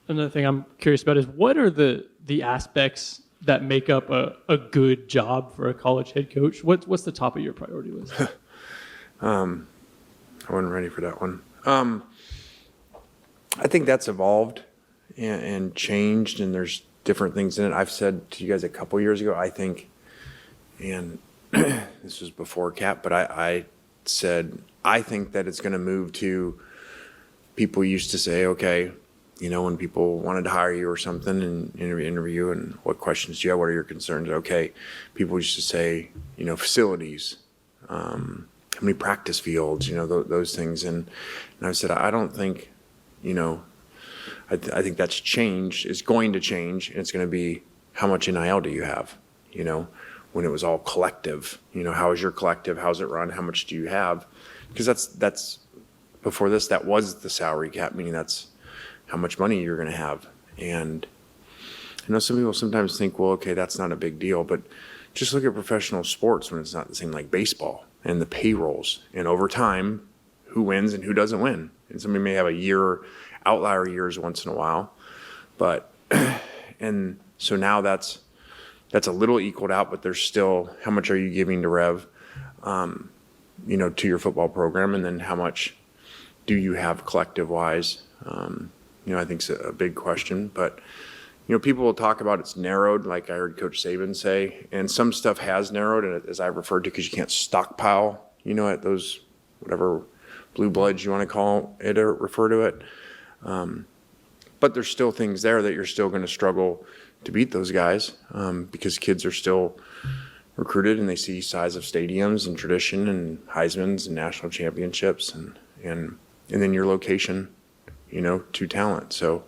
another thing I'm curious about is what are the aspects that make up a good job for a college head coach? What's the top of your priority list? I wasn't ready for that one. I think that's evolved and changed, and there's different things in it. I've said to you guys a couple years ago, I think, and this was before Cap, but I said, I think that it's going to move to, people used to say, okay, when people wanted to hire you or something and interview and what questions do you have, what are your concerns? Okay, people used to say, facilities, how many practice fields, those things. And I said, I don't think, I think that's changed. It's going to change, and it's going to be how much NIL do you have? When it was all collective, how is your collective? How's it run? How much do you have? Because that's before this, that was the salary cap, meaning that's how much money you're going to have. And I know some people sometimes think, well, okay, that's not a big deal, but just look at professional sports when it's not the same, like baseball and the payrolls, and over time, who wins and who doesn't win. And somebody may have outlier years once in a while, but and so now that's a little equaled out, but there's still, how much are you giving to Rev, to your football program, and then how much do you have collective wise? I think it's a big question, but people will talk about it's narrowed, like I heard Coach Saban say, and some stuff has narrowed, and as I referred to, because you can't stockpile, at those whatever blue bloods you want to call it or refer to it. But there's still things there that you're still going to struggle to beat those guys, because kids are still recruited and they see size of stadiums and tradition and Heisman's and national championships and then your location, to talent. So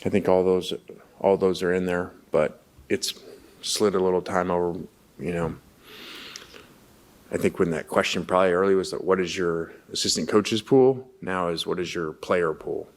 I think all those are in there, but it's slid a little time over, I think when that question probably early was that what is your assistant coach's pool? Now is what is your player pool?